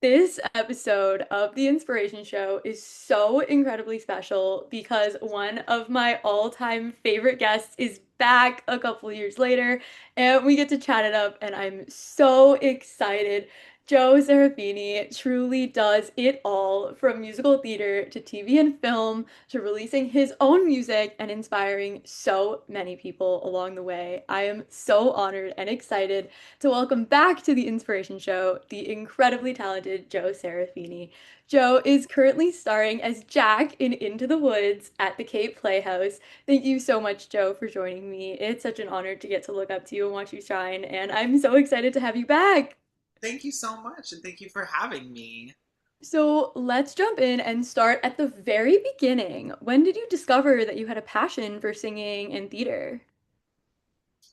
This episode of The Inspiration Show is so incredibly special because one of my all-time favorite guests is back a couple years later, and we get to chat it up, and I'm so excited. Joe Serafini truly does it all, from musical theater to TV and film to releasing his own music and inspiring so many people along the way. I am so honored and excited to welcome back to the Inspiration Show the incredibly talented Joe Serafini. Joe is currently starring as Jack in Into the Woods at the Cape Playhouse. Thank you so much, Joe, for joining me. It's such an honor to get to look up to you and watch you shine, and I'm so excited to have you back. Thank you so much, and thank you for having me. So let's jump in and start at the very beginning. When did you discover that you had a passion for singing and theater?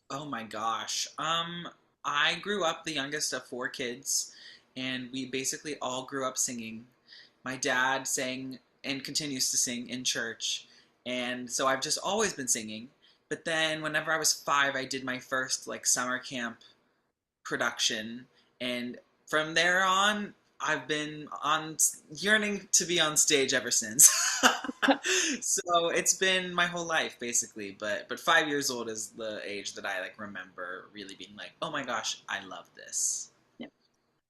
Oh my gosh. I grew up the youngest of four kids, and we basically all grew up singing. My dad sang and continues to sing in church, and so I've just always been singing. But then whenever I was 5, I did my first like summer camp production, and from there on, I've been on yearning to be on stage ever since. So it's been my whole life basically, but 5 years old is the age that I like remember really being like, oh my gosh, I love this.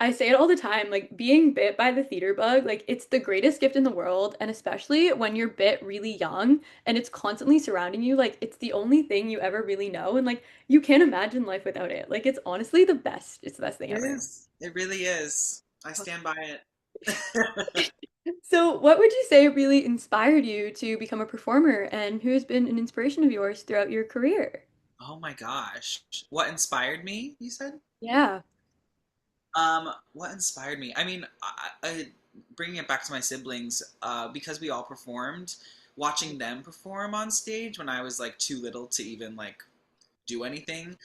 I say it all the time, like being bit by the theater bug, like it's the greatest gift in the world, and especially when you're bit really young and it's constantly surrounding you, like it's the only thing you ever really know, and like you can't imagine life without it. Like it's honestly the best. It's the best thing It ever. is. It really is. I stand by it. So, what would you say really inspired you to become a performer, and who has been an inspiration of yours throughout your career? Oh my gosh. What inspired me, you said? Yeah. What inspired me? I mean, bringing it back to my siblings, because we all performed, watching them perform on stage when I was like too little to even like do anything,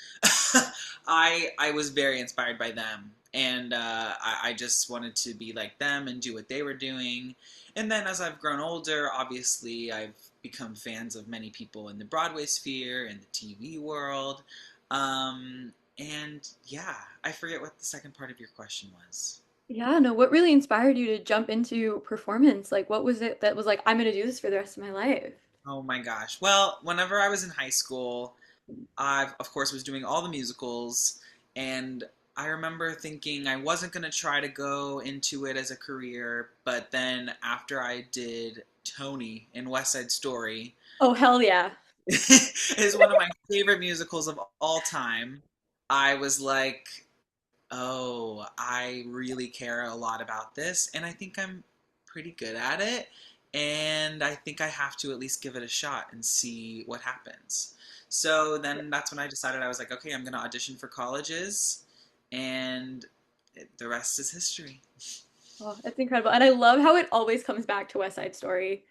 I was very inspired by them, and I just wanted to be like them and do what they were doing. And then as I've grown older, obviously I've become fans of many people in the Broadway sphere and the TV world. And yeah, I forget what the second part of your question was. Yeah, no, what really inspired you to jump into performance? Like, what was it that was like, I'm gonna do this for the rest of my life? Oh my gosh. Well, whenever I was in high school, I, of course, was doing all the musicals, and I remember thinking I wasn't going to try to go into it as a career, but then after I did Tony in West Side Story, Oh, hell yeah. it is one of my favorite musicals of all time. I was like, oh, I really care a lot about this, and I think I'm pretty good at it, and I think I have to at least give it a shot and see what happens. So then that's when I decided I was like, okay, I'm going to audition for colleges, and the rest is history. Oh, that's incredible. And I love how it always comes back to West Side Story.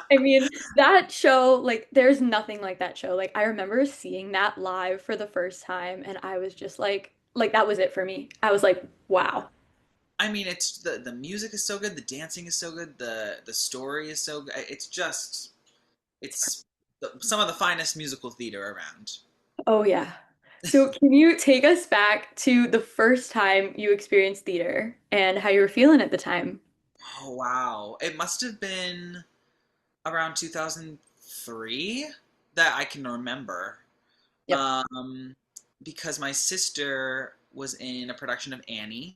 I mean, that show, like, there's nothing like that show. Like, I remember seeing that live for the first time, and I was just like that was it for me. I was like, wow. I mean, it's the music is so good, the dancing is so good, the story is so good. It's just it's some of the finest musical theater around. Oh, yeah. So, can you take us back to the first time you experienced theater and how you were feeling at the time? Oh wow. It must have been around 2003 that I can remember. Yep. Um, because my sister was in a production of Annie,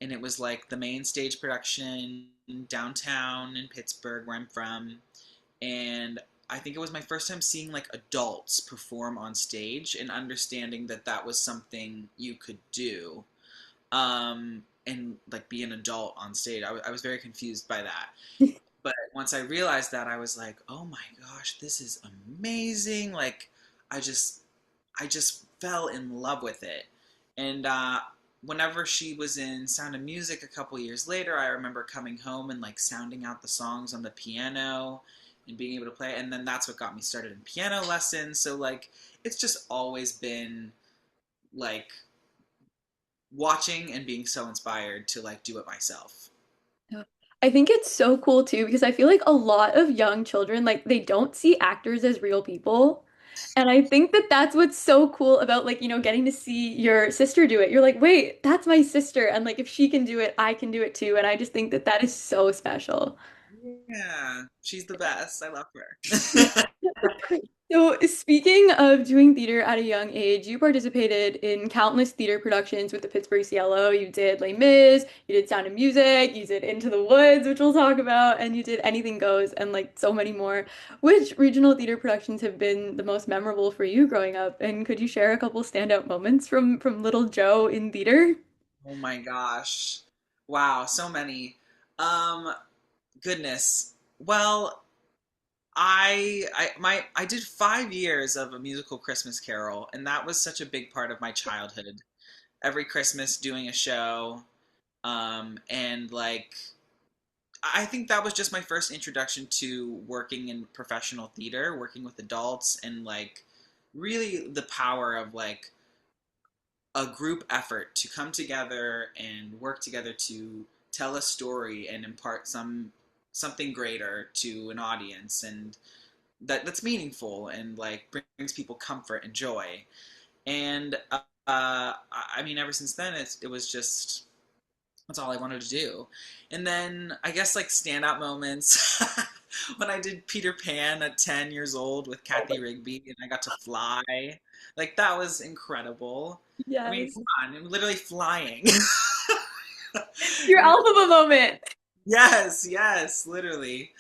and it was like the main stage production downtown in Pittsburgh, where I'm from. And I think it was my first time seeing like adults perform on stage and understanding that that was something you could do. And like be an adult on stage. I was very confused by that. But once I realized that, I was like, oh my gosh, this is amazing. Like, I just, I just fell in love with it. And whenever she was in Sound of Music a couple years later, I remember coming home and like sounding out the songs on the piano and being able to play. And then that's what got me started in piano lessons. So like, it's just always been like watching and being so inspired to like do it myself. Yeah. I think it's so cool too because I feel like a lot of young children, like, they don't see actors as real people. And I think that that's what's so cool about like, getting to see your sister do it. You're like, wait, that's my sister. And like, if she can do it, I can do it too. And I just think that that is so special. Yeah, she's the best. I love Yeah. her. So, speaking of doing theater at a young age, you participated in countless theater productions with the Pittsburgh CLO. You did Les Mis, you did Sound of Music, you did Into the Woods, which we'll talk about, and you did Anything Goes, and like so many more. Which regional theater productions have been the most memorable for you growing up? And could you share a couple standout moments from little Joe in theater? Oh my gosh. Wow, so many. Um, Goodness. Well, I did 5 years of a musical Christmas Carol, and that was such a big part of my childhood. Every Christmas doing a show, and like I think that was just my first introduction to working in professional theater, working with adults, and like really the power of like a group effort to come together and work together to tell a story and impart something greater to an audience, and that's meaningful and like brings people comfort and joy. And I mean, ever since then, it was just that's all I wanted to do. And then I guess like standout moments when I did Peter Pan at 10 years old with Kathy Rigby and I got to fly. Like that was incredible. I mean, Yes. come on, I'm literally flying. Your You know, alpha moment. yes, yes, literally.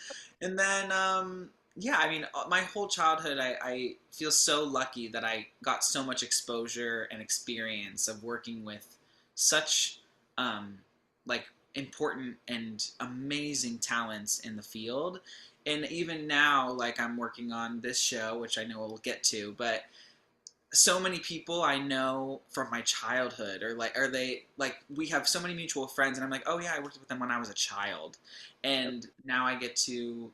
And then, yeah, I mean, my whole childhood, I feel so lucky that I got so much exposure and experience of working with such, um, like, important and amazing talents in the field. And even now, like, I'm working on this show, which I know we'll get to, but so many people I know from my childhood, or like, are they like, we have so many mutual friends, and I'm like, oh yeah, I worked with them when I was a child, and now I get to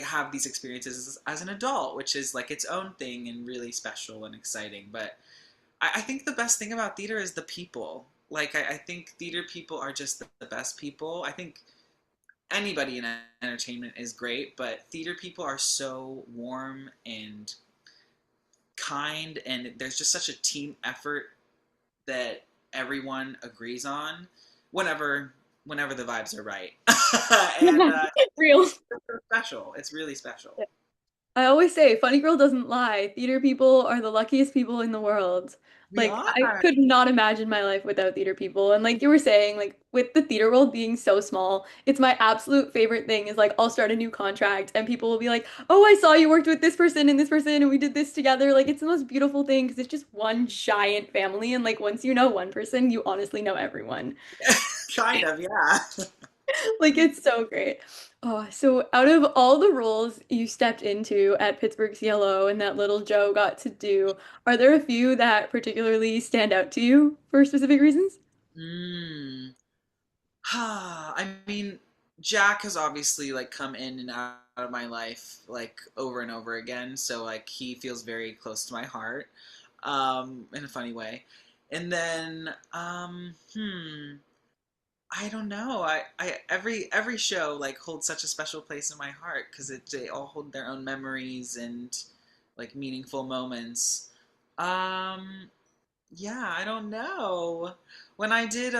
have these experiences as an adult, which is like its own thing and really special and exciting. But I think the best thing about theater is the people. Like, I think theater people are just the best people. I think anybody in entertainment is great, but theater people are so warm and kind, and there's just such a team effort that everyone agrees on whenever whenever the vibes are right. And Real. it's special. It's really special. I always say, funny girl doesn't lie. Theater people are the luckiest people in the world. We Like, I are. could not imagine my life without theater people. And like you were saying, like with the theater world being so small, it's my absolute favorite thing is like I'll start a new contract and people will be like, "Oh, I saw you worked with this person and we did this together." Like it's the most beautiful thing because it's just one giant family and like once you know one person, you honestly know everyone. Kind of, yeah. Like it's so great. Oh, so out of all the roles you stepped into at Pittsburgh CLO and that little Joe got to do, are there a few that particularly stand out to you for specific reasons? Mm. I mean, Jack has obviously like come in and out of my life like over and over again, so like he feels very close to my heart, in a funny way. And then, I don't know. I every show like holds such a special place in my heart because they all hold their own memories and like meaningful moments. Um, yeah, I don't know. When I did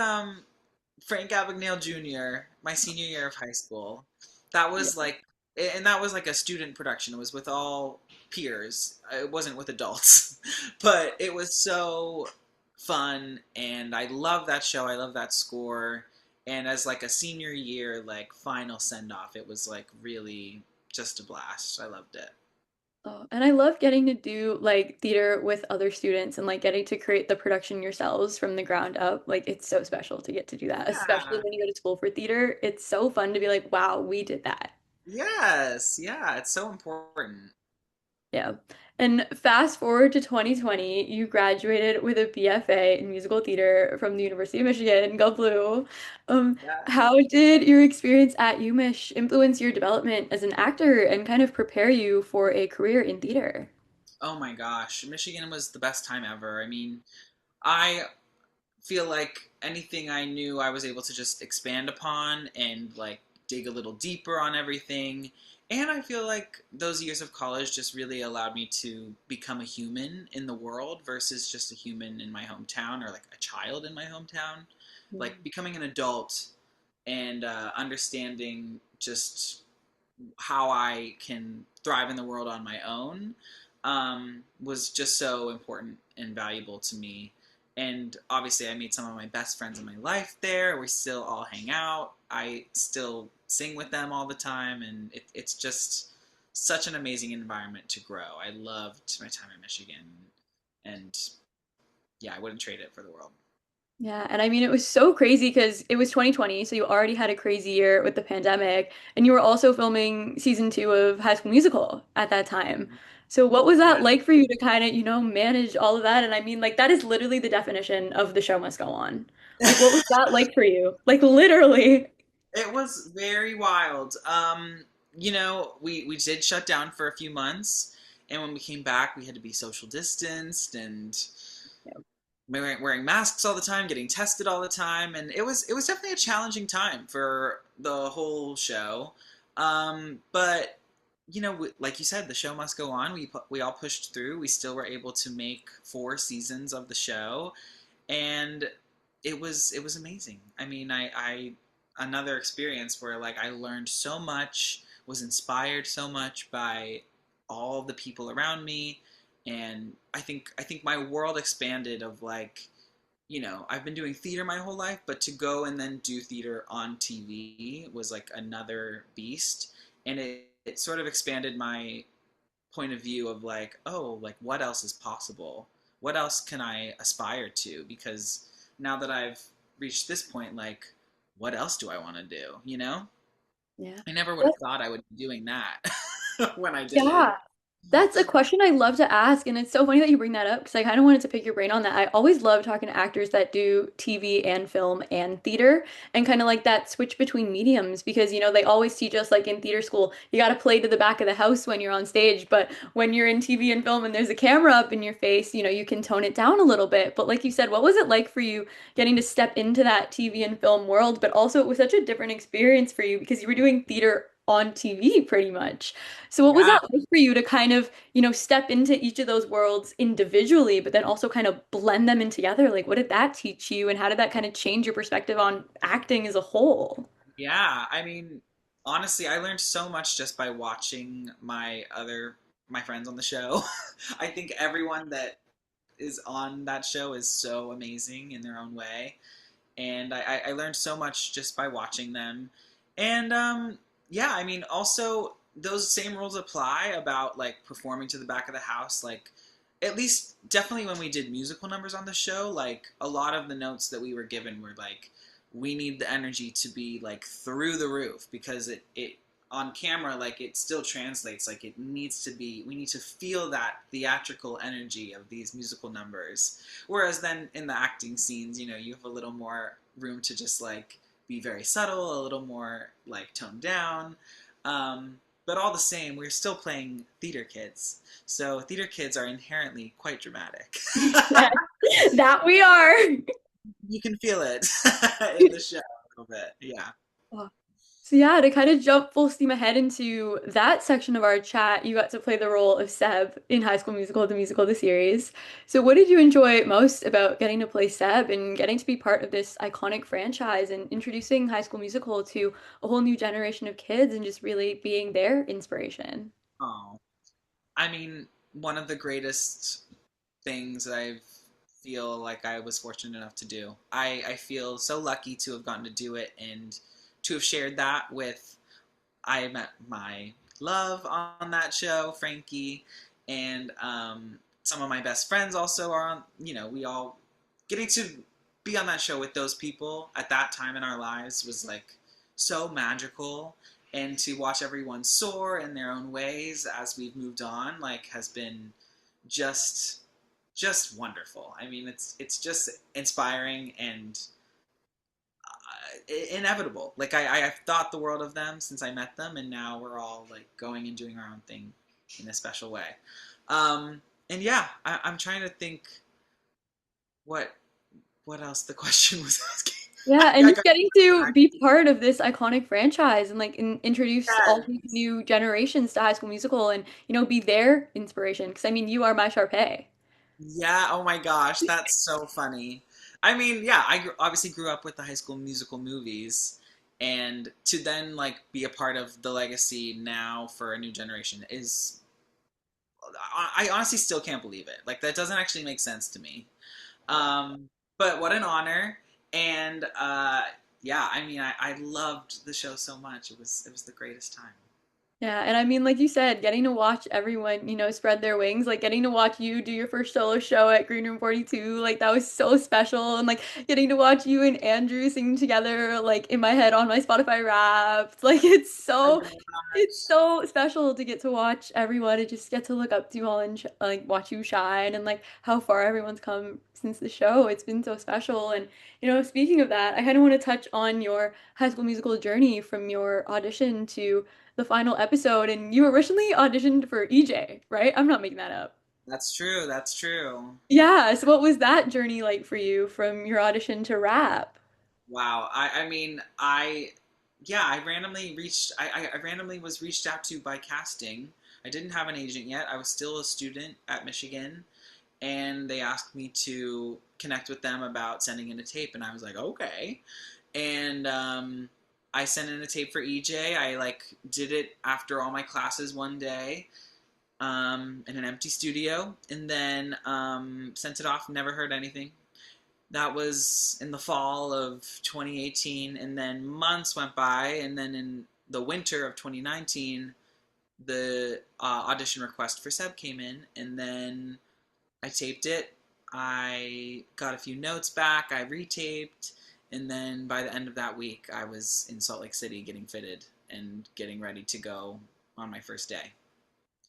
Frank Abagnale Jr. my senior year of high school, that Yeah. was like, and that was like a student production. It was with all peers. It wasn't with adults, but it was so fun, and I love that show. I love that score. And as like a senior year, like final send off, it was like really just a blast. I loved it. Oh, and I love getting to do like theater with other students and like getting to create the production yourselves from the ground up. Like it's so special to get to do that, especially Yeah. when you go to school for theater. It's so fun to be like, wow, we did that. Yes. Yeah. It's so important. Yeah. And fast forward to 2020, you graduated with a BFA in musical theater from the University of Michigan. Go Blue. Um, Yeah. how did your experience at UMich influence your development as an actor and kind of prepare you for a career in theater? Oh my gosh, Michigan was the best time ever. I mean, I feel like anything I knew I was able to just expand upon and like dig a little deeper on everything. And I feel like those years of college just really allowed me to become a human in the world versus just a human in my hometown or like a child in my hometown. Like becoming an adult and understanding just how I can thrive in the world on my own was just so important and valuable to me. And obviously, I made some of my best friends in my life there. We still all hang out. I still sing with them all the time, and it's just such an amazing environment to grow. I loved my time in Michigan, and yeah, I wouldn't trade it for the world. Yeah, and I mean, it was so crazy because it was 2020, so you already had a crazy year with the pandemic, and you were also filming season two of High School Musical at that time. So, what was that Yeah. like for you to kind of, manage all of that? And I mean, like, that is literally the definition of the show must go on. Like, what was that like for you? Like, literally. It was very wild. We did shut down for a few months, and when we came back, we had to be social distanced and wearing masks all the time, getting tested all the time, and it was definitely a challenging time for the whole show. But like you said, the show must go on. We all pushed through. We still were able to make 4 seasons of the show, and it was amazing. I mean, I another experience where like I learned so much, was inspired so much by all the people around me, and I think my world expanded of like, I've been doing theater my whole life, but to go and then do theater on TV was like another beast, and it sort of expanded my point of view of like, oh, like what else is possible? What else can I aspire to? Because now that I've reached this point, like, what else do I want to do? Yeah. I never would have thought I would be doing that when I did it. Yeah. That's a question I love to ask, and it's so funny that you bring that up because I kind of wanted to pick your brain on that. I always love talking to actors that do TV and film and theater and kind of like that switch between mediums because, they always teach us like in theater school, you got to play to the back of the house when you're on stage, but when you're in TV and film and there's a camera up in your face, you can tone it down a little bit. But like you said, what was it like for you getting to step into that TV and film world, but also it was such a different experience for you because you were doing theater on TV pretty much. So what was Yeah, that like for you to kind of, step into each of those worlds individually, but then also kind of blend them in together? Like, what did that teach you, and how did that kind of change your perspective on acting as a whole? yeah. I mean, honestly, I learned so much just by watching my friends on the show. I think everyone that is on that show is so amazing in their own way, and I learned so much just by watching them. And yeah, I mean, also those same rules apply about like performing to the back of the house. Like, at least definitely when we did musical numbers on the show, like a lot of the notes that we were given were like, we need the energy to be like through the roof because it on camera like it still translates, like it needs to be, we need to feel that theatrical energy of these musical numbers, whereas then in the acting scenes, you have a little more room to just like be very subtle, a little more like toned down. But all the same, we're still playing theater kids, so theater kids are inherently quite dramatic. Yes, that we are. You can feel it in the show a little bit, yeah. So yeah, to kind of jump full steam ahead into that section of our chat, you got to play the role of Seb in High School Musical, the musical, the series. So what did you enjoy most about getting to play Seb and getting to be part of this iconic franchise and introducing High School Musical to a whole new generation of kids and just really being their inspiration? Oh, I mean, one of the greatest things I feel like I was fortunate enough to do. I feel so lucky to have gotten to do it and to have shared that with, I met my love on that show, Frankie, and some of my best friends also are on, we all, getting to be on that show with those people at that time in our lives was like so magical, and to watch everyone soar in their own ways as we've moved on like has been just just wonderful. I mean, it's just inspiring and inevitable. Like I've thought the world of them since I met them, and now we're all like going and doing our own thing in a special way. And yeah, I'm trying to think what what else the question was asking. Yeah, and I just got getting to be part of this iconic franchise and like introduce all these yes. new generations to High School Musical and be their inspiration. Because I mean, you are my Sharpay. Yeah, oh my gosh, that's so funny. I mean, yeah, obviously grew up with the High School Musical movies, and to then like be a part of the legacy now for a new generation is I honestly still can't believe it. Like that doesn't actually make sense to me. Um, but what an honor, and yeah, I mean, I loved the show so much. It was the greatest time. Yeah, and I mean, like you said, getting to watch everyone, spread their wings, like getting to watch you do your first solo show at Green Room 42, like that was so special. And like getting to watch you and Andrew sing together, like in my head on my Spotify Wrapped, like Oh my it's gosh. so special to get to watch everyone and just get to look up to you all and sh like watch you shine and like how far everyone's come since the show. It's been so special. And speaking of that, I kind of want to touch on your High School Musical journey from your audition to the final episode, and you originally auditioned for EJ, right? I'm not making that up. That's true. That's true. Yeah, so what was that journey like for you from your audition to rap? Wow. I mean, yeah, I randomly I randomly was reached out to by casting. I didn't have an agent yet. I was still a student at Michigan, and they asked me to connect with them about sending in a tape, and I was like, okay. And I sent in a tape for EJ. I like did it after all my classes one day, in an empty studio, and then sent it off. Never heard anything. That was in the fall of 2018, and then months went by, and then in the winter of 2019, the audition request for Seb came in, and then I taped it. I got a few notes back. I retaped, and then by the end of that week, I was in Salt Lake City getting fitted and getting ready to go on my first day.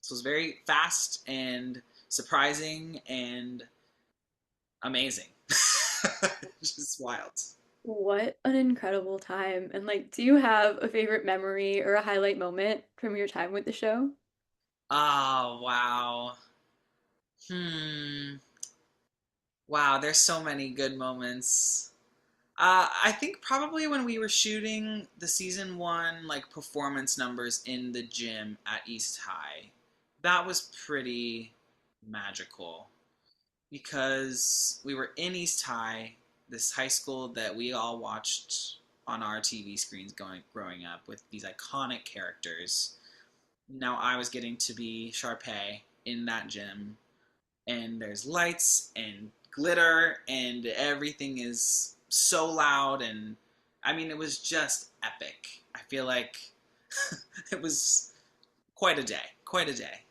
So it was very fast and surprising and amazing. Just wild. What an incredible time. And like, do you have a favorite memory or a highlight moment from your time with the show? Oh, wow. Hmm. Wow, there's so many good moments. I think probably when we were shooting the season one like performance numbers in the gym at East High, that was pretty magical because we were in East High, this high school that we all watched on our TV screens growing up with these iconic characters. Now I was getting to be Sharpay in that gym, and there's lights and glitter and everything is so loud, and I mean it was just epic. I feel like it was quite a day, quite a day.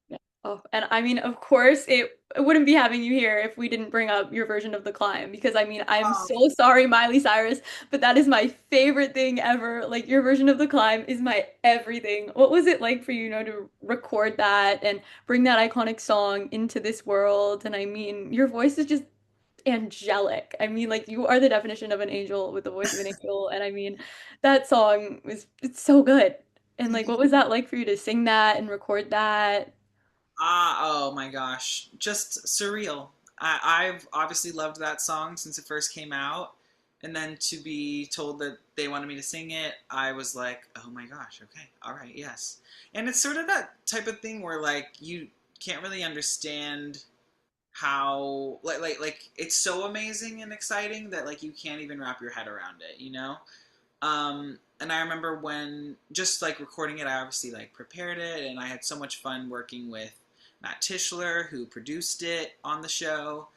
Yeah. Oh, and I mean, of course, it wouldn't be having you here if we didn't bring up your version of The Climb because I mean, I'm Oh, so sorry, Miley Cyrus, but that is my favorite thing ever. Like your version of The Climb is my everything. What was it like for you, to record that and bring that iconic song into this world? And I mean, your voice is just angelic. I mean, like you are the definition of an angel with the voice of an angel, and I mean, that song it's so good. And like, what was that like for you to sing that and record that? oh my gosh, just surreal. I've obviously loved that song since it first came out, and then to be told that they wanted me to sing it, I was like, oh my gosh, okay, all right, yes. And it's sort of that type of thing where like you can't really understand how like it's so amazing and exciting that like you can't even wrap your head around it, you know? And I remember when just like recording it, I obviously like prepared it, and I had so much fun working with Matt Tischler, who produced it on the show,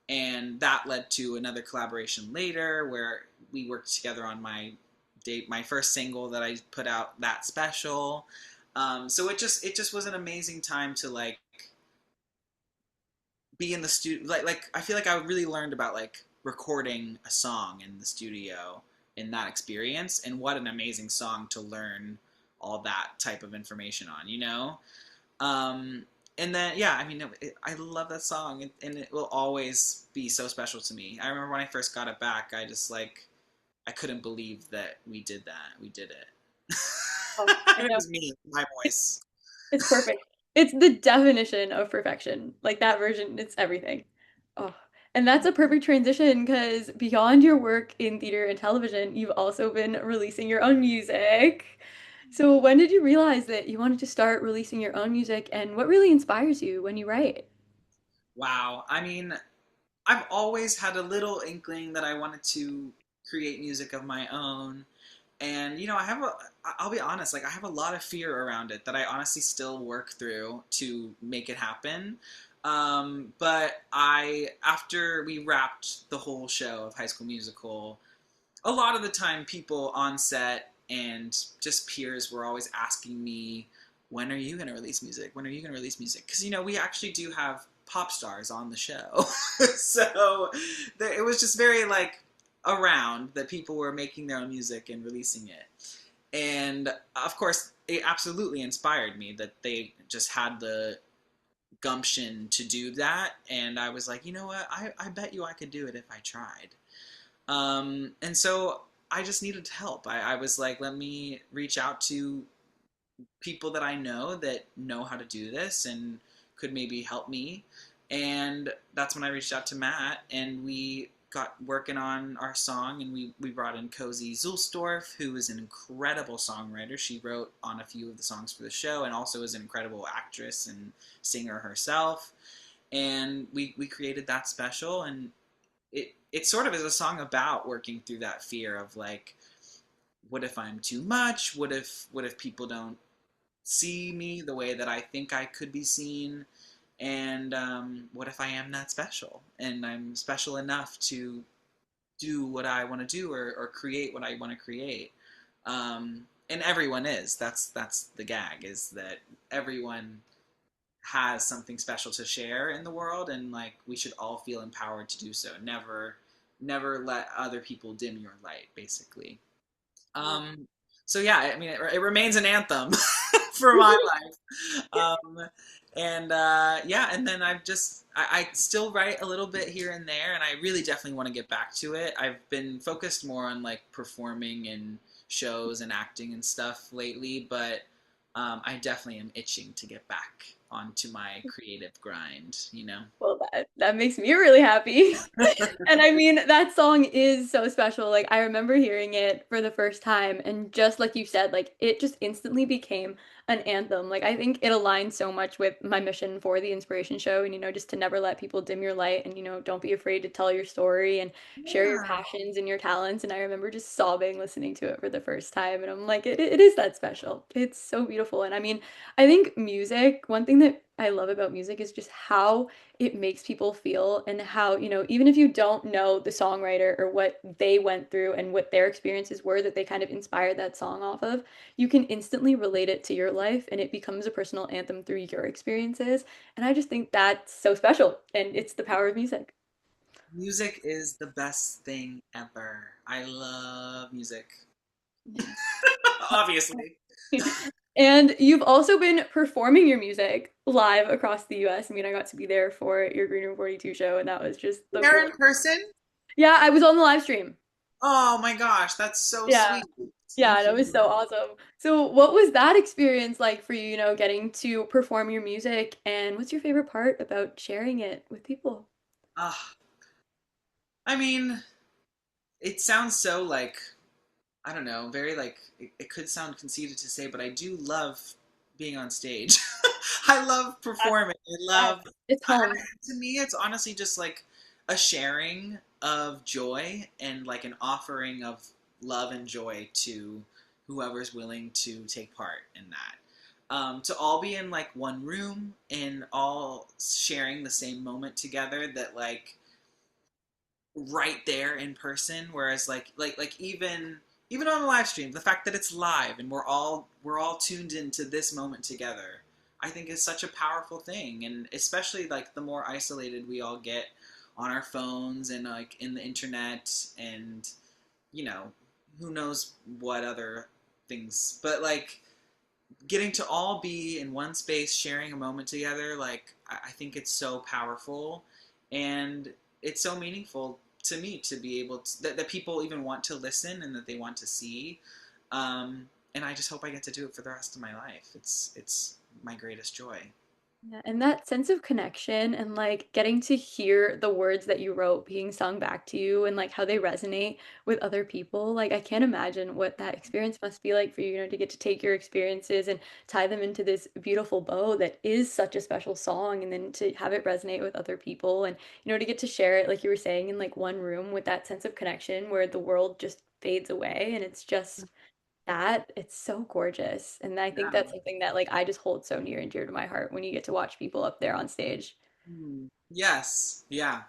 and that led to another collaboration later where we worked together on my first single that I put out, that special. So it just was an amazing time to like be in the studio. Like I feel like I really learned about like recording a song in the studio in that experience, and what an amazing song to learn all that type of information on, you know. Um, and then yeah, I mean, I love that song, and it will always be so special to me. I remember when I first got it back, I just like I couldn't believe that we did that. We did it. Oh, I It know. was me, my voice. It's perfect. It's the definition of perfection. Like that version, it's everything. Oh. And that's a perfect transition because beyond your work in theater and television, you've also been releasing your own music. So when did you realize that you wanted to start releasing your own music, and what really inspires you when you write? Wow. I mean, I've always had a little inkling that I wanted to create music of my own. And, I'll be honest, like, I have a lot of fear around it that I honestly still work through to make it happen. But after we wrapped the whole show of High School Musical, a lot of the time people on set and just peers were always asking me, when are you going to release music? When are you going to release music? Because, we actually do have pop stars on the show. So it was just very like around that people were making their own music and releasing it. And of course, it absolutely inspired me that they just had the gumption to do that. And I was like, you know what? I bet you I could do it if I tried. And so I just needed help. I was like, let me reach out to people that I know that know how to do this and could maybe help me. And that's when I reached out to Matt, and we got working on our song, and we brought in Cozy Zulsdorf, who is an incredible songwriter. She wrote on a few of the songs for the show and also is an incredible actress and singer herself. And we created that special, and it sort of is a song about working through that fear of like, what if I'm too much? What if people don't see me the way that I think I could be seen? And what if I am that special and I'm special enough to do what I want to do, or create what I want to create? And everyone is. That's the gag, is that everyone has something special to share in the world, and like we should all feel empowered to do so. Never let other people dim your light, basically. Um, so yeah, I mean, it remains an anthem for my life. And yeah, and then I still write a little bit here and there, and I really definitely want to get back to it. I've been focused more on like performing in shows and acting and stuff lately, but I definitely am itching to get back onto my creative grind. Well, that makes me really happy. And I mean, that song is so special. Like, I remember hearing it for the first time, and just like you said, like, it just instantly became an anthem. Like, I think it aligns so much with my mission for the Inspiration Show, and, just to never let people dim your light, and, don't be afraid to tell your story and share your Yeah. passions and your talents. And I remember just sobbing listening to it for the first time, and I'm like, it is that special. It's so beautiful. And I mean, I think music, one thing that I love about music is just how it makes people feel, and how, even if you don't know the songwriter or what they went through and what their experiences were that they kind of inspired that song off of, you can instantly relate it to your life, and it becomes a personal anthem through your experiences. And I just think that's so special, and it's the power of music. Music is the best thing ever. I love music. Obviously. And you've also been performing your music live across the US. I mean, I got to be there for your Green Room 42 show, and that was just the There coolest. in person? Yeah, I was on the live stream. Oh my gosh, that's so Yeah. sweet. Yeah, Thank that was so you. awesome. So, what was that experience like for you, getting to perform your music? And what's your favorite part about sharing it with people? Ah, I mean, it sounds so like, I don't know, very like, it could sound conceited to say, but I do love being on stage. I love That, performing. I that love, it's home. to me, it's honestly just like a sharing of joy and like an offering of love and joy to whoever's willing to take part in that. To all be in like one room and all sharing the same moment together, that like right there in person. Whereas like even on a live stream, the fact that it's live and we're all tuned into this moment together, I think is such a powerful thing. And especially like the more isolated we all get on our phones and like in the internet, and you know who knows what other things, but like getting to all be in one space sharing a moment together, like I think it's so powerful, and it's so meaningful to me to be able to, that people even want to listen and that they want to see. And I just hope I get to do it for the rest of my life. It's my greatest joy. Yeah, and that sense of connection and like getting to hear the words that you wrote being sung back to you and like how they resonate with other people. Like I can't imagine what that experience must be like for you, to get to take your experiences and tie them into this beautiful bow that is such a special song and then to have it resonate with other people and to get to share it like you were saying in like one room with that sense of connection where the world just fades away and it's just that it's so gorgeous. And I think Yeah. that's something that like I just hold so near and dear to my heart when you get to watch people up there on stage. Yes. Yeah.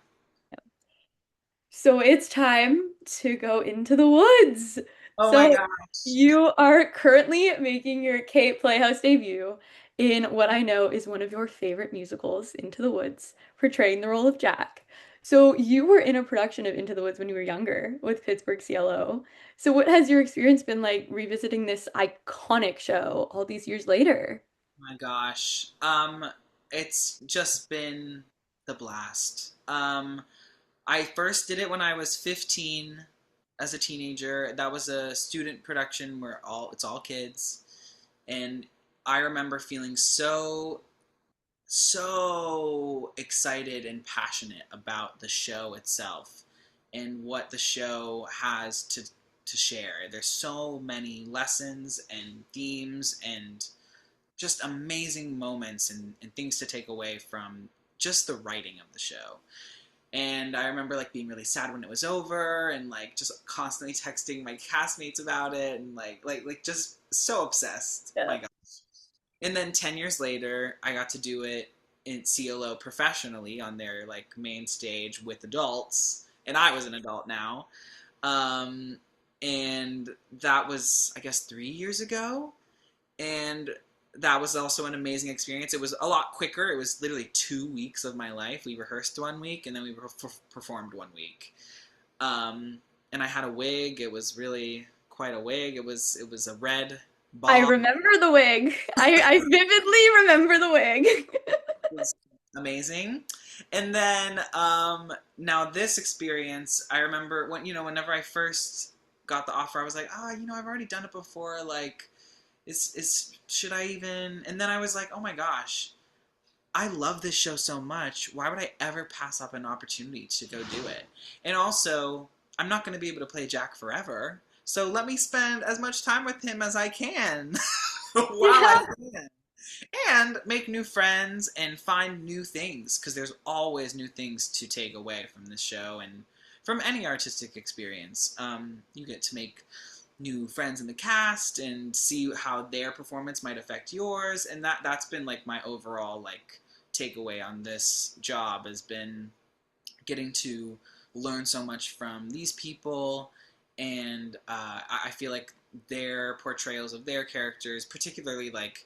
So it's time to go into the woods. Oh my So gosh. you are currently making your Cape Playhouse debut in what I know is one of your favorite musicals, Into the Woods, portraying the role of Jack. So you were in a production of Into the Woods when you were younger with Pittsburgh CLO. So what has your experience been like revisiting this iconic show all these years later? My gosh. It's just been the blast. I first did it when I was 15 as a teenager. That was a student production where it's all kids. And I remember feeling so excited and passionate about the show itself and what the show has to share. There's so many lessons and themes and just amazing moments and things to take away from just the writing of the show. And I remember like being really sad when it was over and like just constantly texting my castmates about it and like just so obsessed. Yeah. My God. And then 10 years later, I got to do it in CLO professionally on their like main stage with adults, and I was an adult now. Um, and that was, I guess, 3 years ago. And that was also an amazing experience. It was a lot quicker. It was literally 2 weeks of my life. We rehearsed one week and then we performed one week. Um, and I had a wig. It was really quite a wig. It was a red I bob. remember the wig. I vividly remember the wig. Was amazing. And then now this experience, I remember whenever I first got the offer, I was like, I've already done it before. Like, is should I even? And then I was like, oh my gosh, I love this show so much. Why would I ever pass up an opportunity to go do it? And also, I'm not going to be able to play Jack forever. So let me spend as much time with him as I can while I Yeah. can and make new friends and find new things because there's always new things to take away from this show and from any artistic experience. You get to make new friends in the cast and see how their performance might affect yours, and that's been like my overall like takeaway on this job has been getting to learn so much from these people, and I feel like their portrayals of their characters, particularly like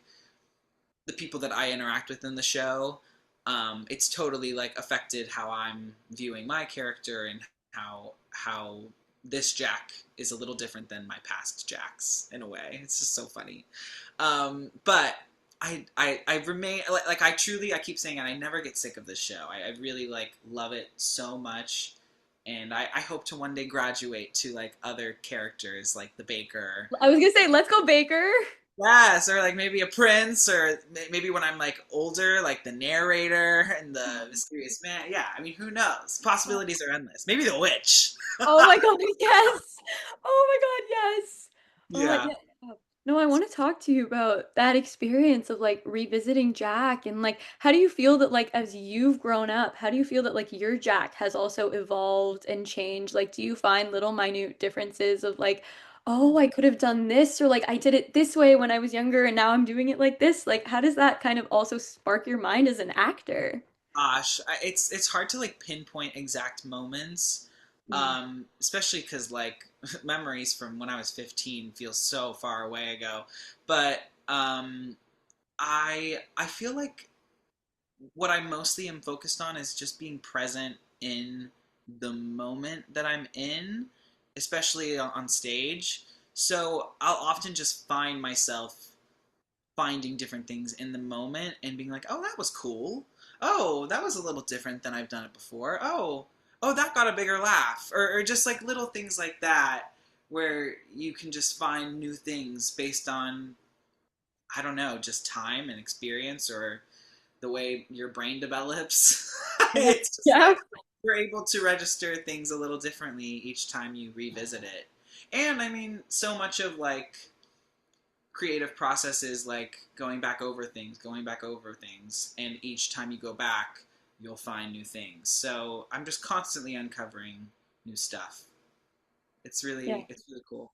the people that I interact with in the show, it's totally like affected how I'm viewing my character and how this Jack is a little different than my past Jacks in a way. It's just so funny. But I remain like I keep saying it, I never get sick of this show. I really like love it so much. And I hope to one day graduate to like other characters like the baker. I was gonna say, let's go, Baker. Yes, or like maybe a prince, or maybe when I'm like older, like the narrator and the mysterious man. Yeah, I mean, who knows? Possibilities are endless. Maybe the witch. Oh my God, yes. Oh my God, yes. Yeah. Yeah. No, I want to talk to you about that experience of like revisiting Jack and like how do you feel that like as you've grown up, how do you feel that like your Jack has also evolved and changed? Like, do you find little minute differences of like, oh, I could have done this or like I did it this way when I was younger and now I'm doing it like this? Like, how does that kind of also spark your mind as an actor? Gosh, it's hard to like pinpoint exact moments, Mm. especially because like memories from when I was 15 feel so far away ago. But I feel like what I mostly am focused on is just being present in the moment that I'm in, especially on stage. So I'll often just find myself finding different things in the moment and being like, oh, that was cool. Oh, that was a little different than I've done it before. Oh, that got a bigger laugh. Or just like little things like that where you can just find new things based on, I don't know, just time and experience or the way your brain develops. Yeah. It's just Yeah. like you're able to register things a little differently each time you revisit it. And I mean, so much of like creative processes like going back over things, and each time you go back, you'll find new things. So I'm just constantly uncovering new stuff. Yeah. It's really cool.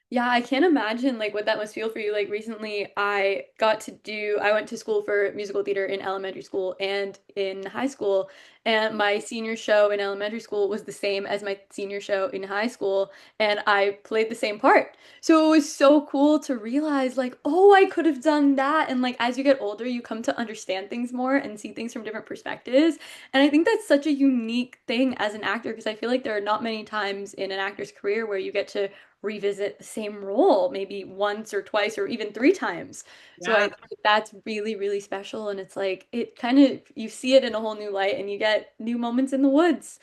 Yeah, I can't imagine like what that must feel for you. Like recently I went to school for musical theater in elementary school and in high school, and my senior show in elementary school was the same as my senior show in high school, and I played the same part. So it was so cool to realize like, oh, I could have done that. And like as you get older, you come to understand things more and see things from different perspectives. And I think that's such a unique thing as an actor because I feel like there are not many times in an actor's career where you get to revisit the same role maybe once or twice or even three times. So I Yeah. think that's really, really special. And it's like it kind of you see it in a whole new light and you get new moments in the woods.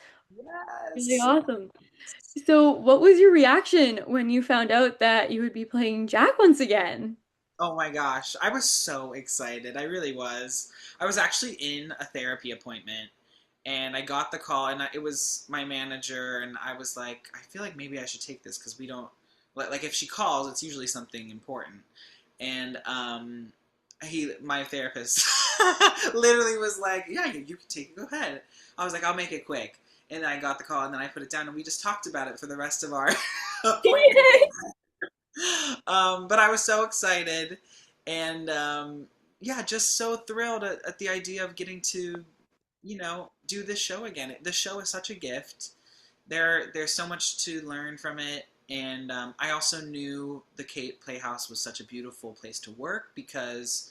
Really Yes. awesome. So what was your reaction when you found out that you would be playing Jack once again? Oh my gosh, I was so excited. I really was. I was actually in a therapy appointment and I got the call, and it was my manager, and I was like, I feel like maybe I should take this because we don't like if she calls, it's usually something important. And my therapist literally was like, yeah, you can take it, go ahead. I was like, I'll make it quick. And I got the call, and then I put it down, and we just talked about it for the rest of our appointment. But I was so excited, and yeah, just so thrilled at the idea of getting to, do this show again. The show is such a gift. There's so much to learn from it, and I also knew the Cape Playhouse was such a beautiful place to work because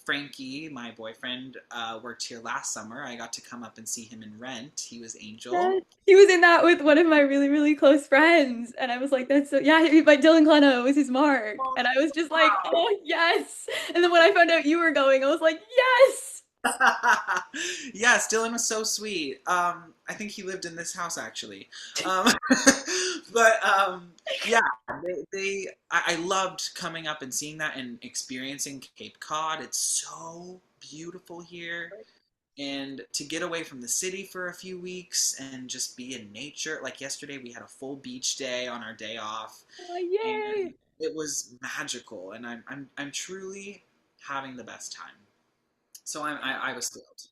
Frankie, my boyfriend, worked here last summer. I got to come up and see him in Rent. He was Angel. Yes. He was in that with one of my really, really close friends. And I was like, that's so, yeah, like Dylan Cleno was his mark. And I was just like, oh, yes. And then when I found out you were going, I was like, yes. Yes, Dylan was so sweet. I think he lived in this house actually. Um, but yeah, I loved coming up and seeing that and experiencing Cape Cod. It's so beautiful here. And to get away from the city for a few weeks and just be in nature. Like yesterday, we had a full beach day on our day off, Oh, and yay. it was magical. And I'm truly having the best time. So I was thrilled.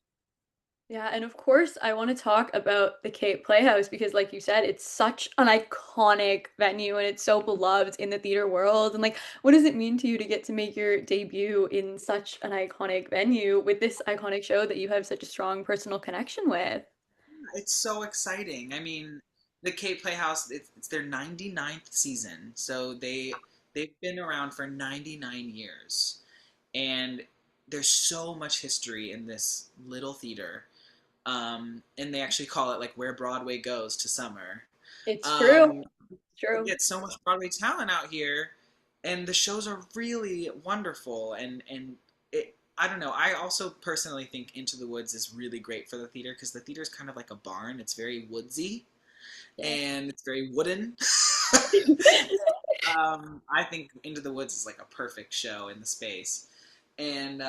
Yeah, and of course, I want to talk about the Cape Playhouse because, like you said, it's such an iconic venue and it's so beloved in the theater world. And, like, what does it mean to you to get to make your debut in such an iconic venue with this iconic show that you have such a strong personal connection with? It's so exciting. I mean, the Cape Playhouse, it's their 99th season. So they've been around for 99 years. And there's so much history in this little theater. And they actually call it like where Broadway goes to summer. It's true. Um, It's we true. get so much Broadway talent out here, and the shows are really wonderful. And I don't know. I also personally think Into the Woods is really great for the theater because the theater is kind of like a barn. It's very woodsy Yeah. and it's very wooden. I think Into the Woods is like a perfect show in the space, and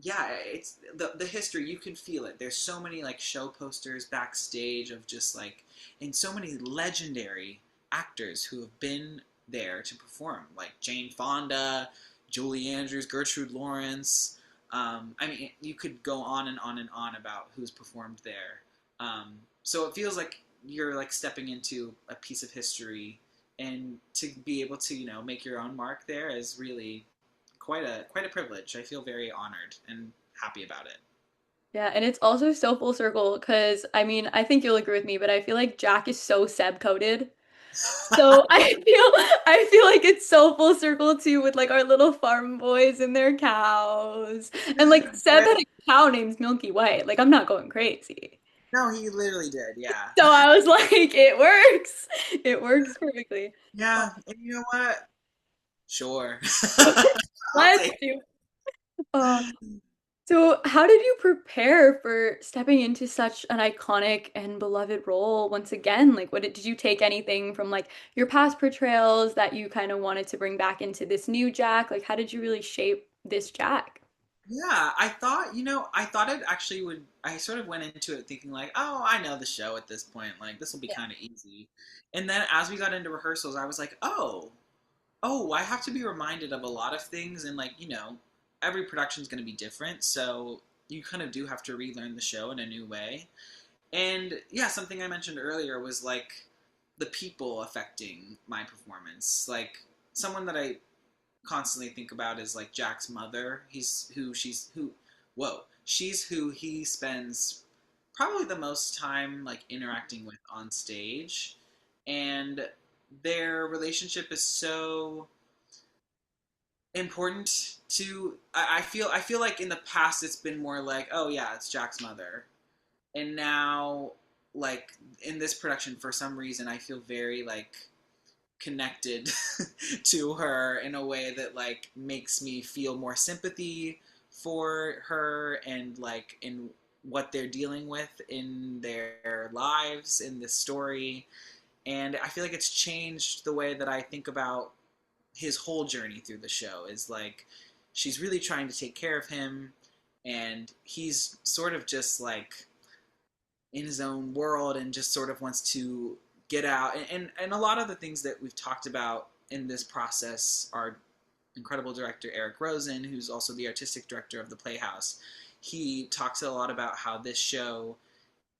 yeah, it's the history. You can feel it. There's so many like show posters backstage of just like, and so many legendary actors who have been there to perform, like Jane Fonda, Julie Andrews, Gertrude Lawrence. I mean, you could go on and on and on about who's performed there. So it feels like you're like stepping into a piece of history, and to be able to make your own mark there is really quite a privilege. I feel very honored and happy about it. Yeah, and it's also so full circle because I mean, I think you'll agree with me, but I feel like Jack is so Seb coded. So I feel like it's so full circle too with like our little farm boys and their cows. And like Seb had a cow named Milky Way. Like I'm not going crazy. No, he literally did. Yeah, So I was like, it works. It works perfectly. yeah. And you know what? Sure, I'll Let's take. do. Uh, so how did you prepare for stepping into such an iconic and beloved role once again? Like did you take anything from like your past portrayals that you kind of wanted to bring back into this new Jack? Like how did you really shape this Jack? Yeah, I thought it actually would. I sort of went into it thinking like, oh, I know the show at this point. Like, this will be Yeah. kind of easy. And then as we got into rehearsals, I was like, oh, I have to be reminded of a lot of things. And like, every production is going to be different. So you kind of do have to relearn the show in a new way. And yeah, something I mentioned earlier was like the people affecting my performance. Like, someone that I constantly think about is like Jack's mother. She's who he spends probably the most time like interacting with on stage, and their relationship is so important to. I feel like in the past it's been more like, oh yeah, it's Jack's mother, and now like in this production for some reason I feel very like connected to her in a way that like makes me feel more sympathy for her and like in what they're dealing with in their lives in this story. And I feel like it's changed the way that I think about his whole journey through the show. Is like she's really trying to take care of him, and he's sort of just like in his own world and just sort of wants to get out. And a lot of the things that we've talked about in this process, our incredible director Eric Rosen, who's also the artistic director of the Playhouse, he talks a lot about how this show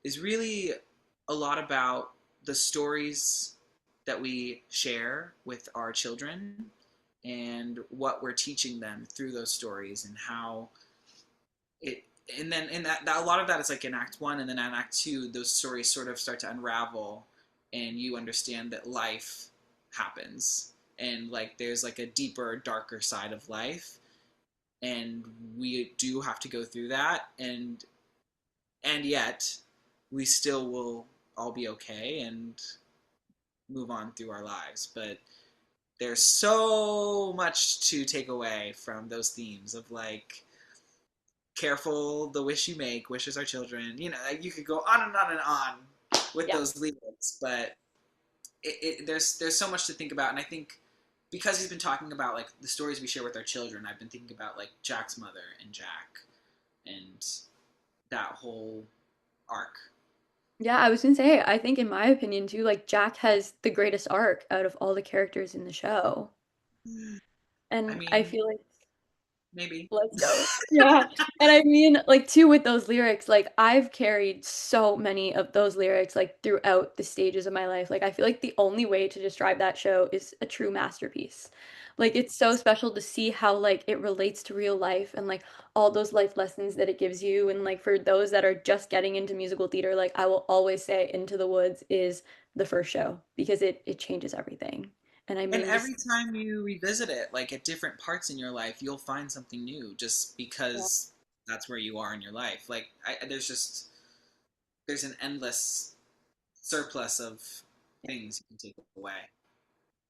is really a lot about the stories that we share with our children and what we're teaching them through those stories, and how it and then in that a lot of that is like in act one, and then in act two those stories sort of start to unravel, and you understand that life happens, and like there's like a deeper darker side of life, and we do have to go through that, and yet we still will all be okay and move on through our lives. But there's so much to take away from those themes of like, careful the wish you make, wishes are children. Like, you could go on and on and on with Yeah. those lyrics, but there's so much to think about. And I think because he's been talking about like the stories we share with our children, I've been thinking about like Jack's mother and Jack and that whole arc. Yeah, I was gonna say, I think in my opinion too, like Jack has the greatest arc out of all the characters in the show. I And I mean, feel like maybe. let's go. Yeah. And I mean, like, too, with those lyrics, like, I've carried so many of those lyrics, like, throughout the stages of my life. Like, I feel like the only way to describe that show is a true masterpiece. Like, it's so special to see how, like, it relates to real life and, like, all those life lessons that it gives you. And, like, for those that are just getting into musical theater, like, I will always say Into the Woods is the first show because it changes everything. And I And mean, just, every time you revisit it, like at different parts in your life, you'll find something new just yeah. because that's where you are in your life. Like, there's an endless surplus of things you can take away.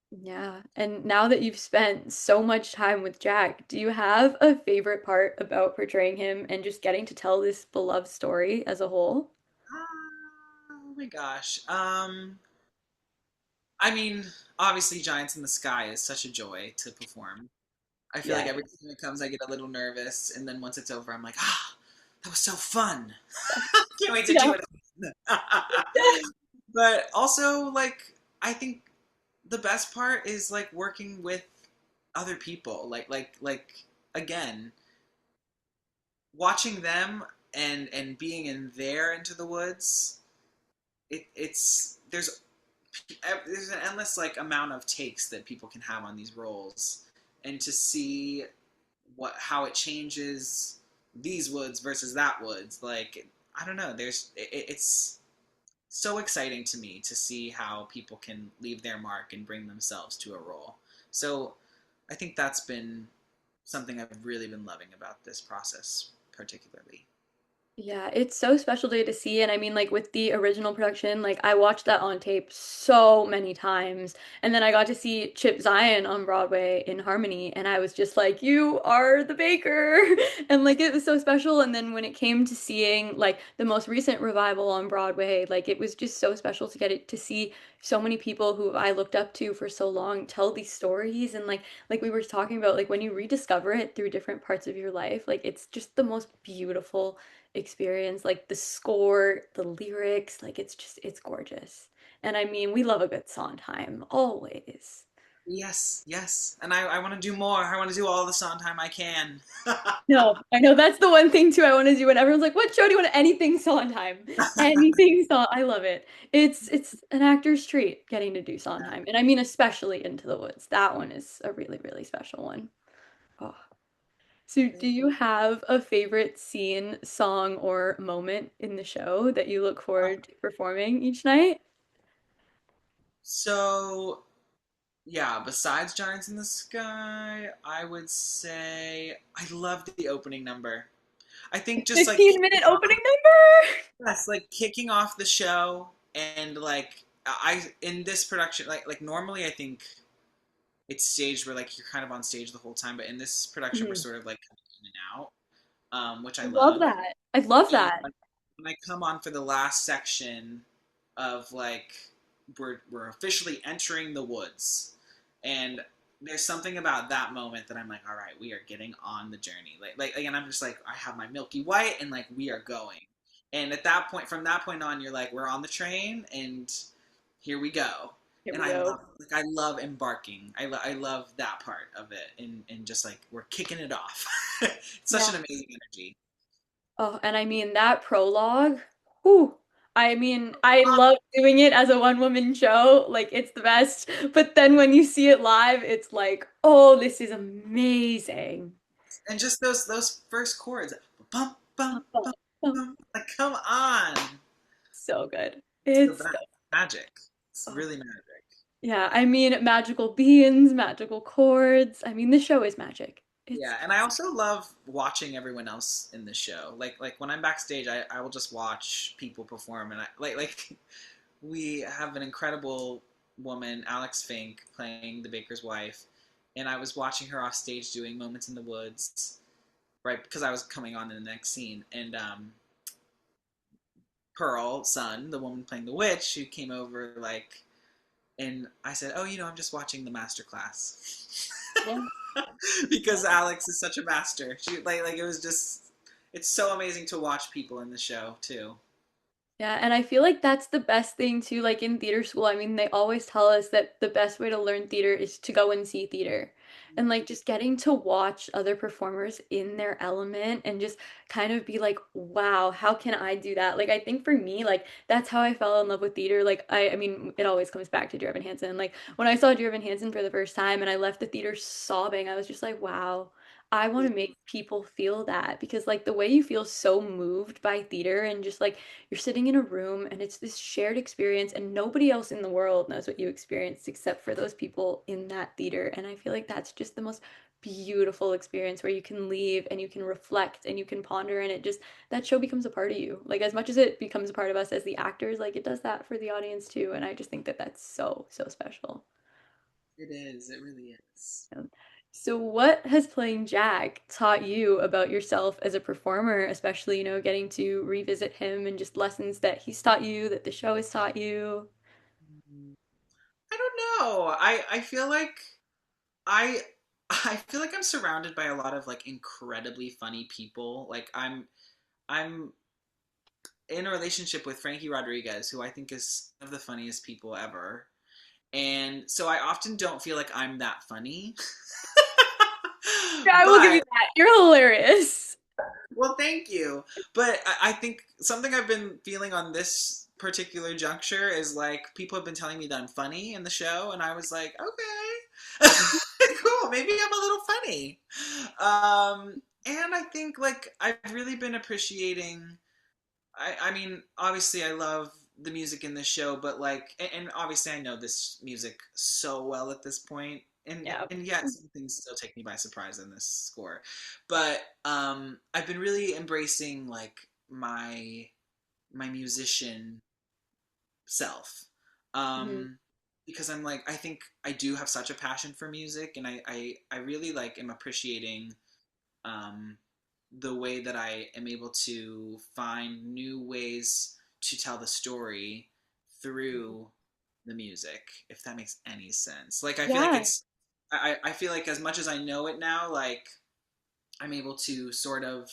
Yeah. And now that you've spent so much time with Jack, do you have a favorite part about portraying him and just getting to tell this beloved story as a whole? Oh my gosh. I mean, obviously, Giants in the Sky is such a joy to perform. I feel like Yeah. every time it comes, I get a little nervous, and then once it's over, I'm like, that was so fun. Can't wait to do Yeah. it. But also, like, I think the best part is like working with other people. Like again, watching them and being in their Into the Woods. It's there's an endless like amount of takes that people can have on these roles, and to see how it changes these woods versus that woods, like, I don't know, it's so exciting to me to see how people can leave their mark and bring themselves to a role. So I think that's been something I've really been loving about this process particularly. Yeah, it's so special day to see. And I mean, like with the original production, like I watched that on tape so many times. And then I got to see Chip Zion on Broadway in Harmony, and I was just like, you are the baker. And like it was so special. And then when it came to seeing like the most recent revival on Broadway, like it was just so special to get it to see so many people who I looked up to for so long tell these stories. And like we were talking about, like when you rediscover it through different parts of your life, like it's just the most beautiful experience. Like the score, the lyrics, like it's gorgeous. And I mean, we love a good Sondheim, always. Yes, yes. And I want to do more. I want to do all the Sondheim I can. No, I know that's the one thing too I want to do. And everyone's like, "What show do you want?" Anything Sondheim, anything Sondheim. I love it. It's an actor's treat getting to do Sondheim, and I mean especially Into the Woods. That one is a really really special one. Oh. So, do you have a favorite scene, song, or moment in the show that you look forward to performing each night? So, yeah, besides Giants in the Sky, I would say I loved the opening number. I think just like 15-minute opening number. yes, like kicking off the show and like I in this production like normally I think it's staged where like you're kind of on stage the whole time, but in this production we're Mhm. sort of like coming in and out, which I I love love. that. I love And that. when I come on for the last section of like we're officially entering the woods, and there's something about that moment that I'm like, all right, we are getting on the journey. And I'm just like, I have my Milky White, and like we are going. And at that point, from that point on, you're like, we're on the train, and here we go. Here And we go. I love embarking. I love that part of it, and just like we're kicking it off. It's such Yeah. an amazing energy. Oh, and I mean that prologue. Whew. I mean, I love doing it as a one-woman show. Like it's the best. But then when you see it live, it's like, oh, this is amazing. And just those first chords, bum bum bum Oh, bum. Like, come on, so good. it's the It's best so, magic. It's oh. really magic. Yeah, I mean, magical beans, magical chords. I mean, the show is magic. Yeah, and I also love watching everyone else in the show. Like when I'm backstage, I will just watch people perform, and I like we have an incredible woman, Alex Fink, playing the baker's wife, and I was watching her off stage doing Moments in the Woods, right? Because I was coming on in the next scene, and Pearl, Sun, the woman playing the witch, who came over like, and I said, "Oh, I'm just watching the master class," Yeah. because Alex is such a master. She like it was just, it's so amazing to watch people in the show too. Yeah, and I feel like that's the best thing too, like in theater school. I mean, they always tell us that the best way to learn theater is to go and see theater. And like just getting to watch other performers in their element and just kind of be like, wow, how can I do that? Like I think for me, like that's how I fell in love with theater. Like I mean, it always comes back to Dear Evan Hansen. Like when I saw Dear Evan Hansen for the first time and I left the theater sobbing, I was just like, wow. I want to make people feel that because like the way you feel so moved by theater and just like you're sitting in a room and it's this shared experience and nobody else in the world knows what you experienced except for those people in that theater. And I feel like that's just the most beautiful experience where you can leave and you can reflect and you can ponder and it just that show becomes a part of you. Like as much as it becomes a part of us as the actors, like it does that for the audience too. And I just think that that's so, so special. It is. It really is. Yeah. So, what has playing Jack taught you about yourself as a performer, especially, getting to revisit him and just lessons that he's taught you, that the show has taught you? I don't know. I feel like I I feel like I'm surrounded by a lot of like incredibly funny people. Like I'm in a relationship with Frankie Rodriguez, who I think is one of the funniest people ever. And so I often don't feel like I'm that funny. Yeah, I will give you But that. You're hilarious. well, thank you. But I think something I've been feeling on this particular juncture is like people have been telling me that I'm funny in the show, and I was like, okay, cool, maybe I'm a little funny. And I think like I've really been appreciating. I mean, obviously, I love the music in this show, but like, and obviously, I know this music so well at this point, Yeah. and yet some things still take me by surprise in this score. But I've been really embracing like my my musician self. Mhm. Um, because I'm like, I think I do have such a passion for music, and I really like am appreciating um, the way that I am able to find new ways to tell the story through the music, if that makes any sense. Like, I feel like Yeah. it's, I feel like as much as I know it now, like, I'm able to sort of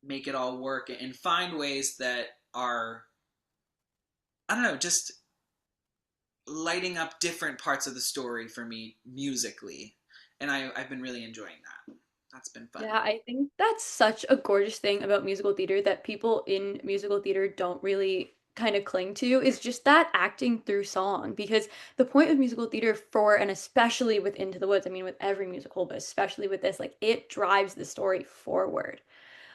make it all work and find ways that are, I don't know, just lighting up different parts of the story for me musically. And I've been really enjoying that. That's been fun. Yeah, I think that's such a gorgeous thing about musical theater that people in musical theater don't really kind of cling to is just that acting through song. Because the point of musical theater for, and especially with Into the Woods, I mean, with every musical, but especially with this, like it drives the story forward.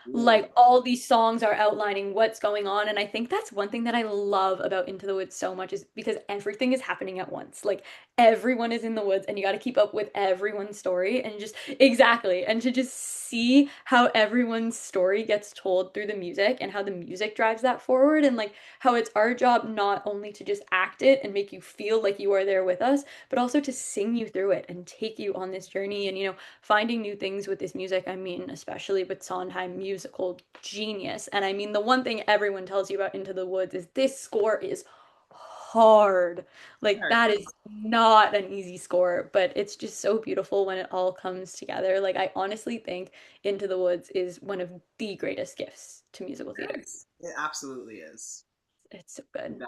Ooh, Like all these songs are outlining what's going on, and I think that's one thing that I love about Into the Woods so much is because everything is happening at once. Like everyone is in the woods and you got to keep up with everyone's story and just exactly and to just see how everyone's story gets told through the music and how the music drives that forward and like how it's our job not only to just act it and make you feel like you are there with us but also to sing you through it and take you on this journey and finding new things with this music. I mean, especially with Sondheim, musical genius. And I mean, the one thing everyone tells you about Into the Woods is this score is hard. Like, hard. that is not an easy score, but it's just so beautiful when it all comes together. Like, I honestly think Into the Woods is one of the greatest gifts to musical theater. Yes, it absolutely is. It's so good. Yeah.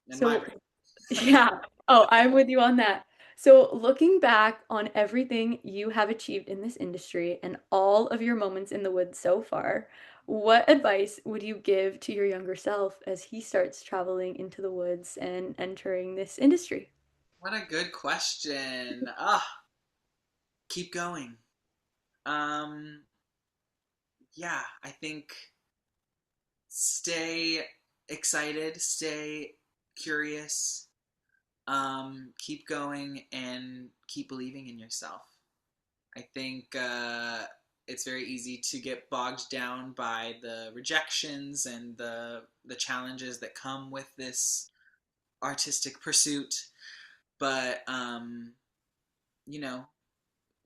In my So, opinion. yeah. Oh, I'm with you on that. So, looking back on everything you have achieved in this industry and all of your moments in the woods so far, what advice would you give to your younger self as he starts traveling into the woods and entering this industry? What a good question. Ah, keep going. Um, yeah, I think stay excited, stay curious, keep going, and keep believing in yourself. I think it's very easy to get bogged down by the rejections and the challenges that come with this artistic pursuit. But you know,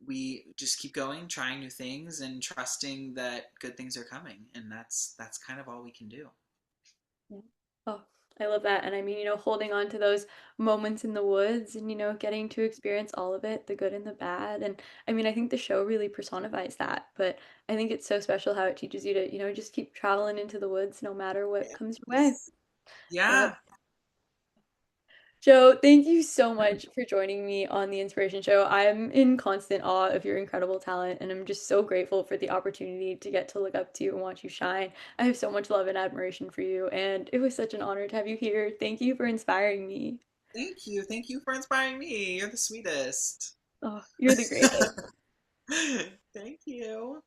we just keep going, trying new things, and trusting that good things are coming, and that's kind of all we can do. Yeah. Oh, I love that. And I mean, holding on to those moments in the woods and, getting to experience all of it, the good and the bad. And I mean, I think the show really personifies that. But I think it's so special how it teaches you to, just keep traveling into the woods no matter what comes your way. Yes. But Yeah. Joe, thank you so much for joining me on the Inspiration Show. I'm in constant awe of your incredible talent, and I'm just so grateful for the opportunity to get to look up to you and watch you shine. I have so much love and admiration for you, and it was such an honor to have you here. Thank you for inspiring me. Thank you. Thank you for inspiring me. You're the sweetest. Oh, you're the greatest. Thank you.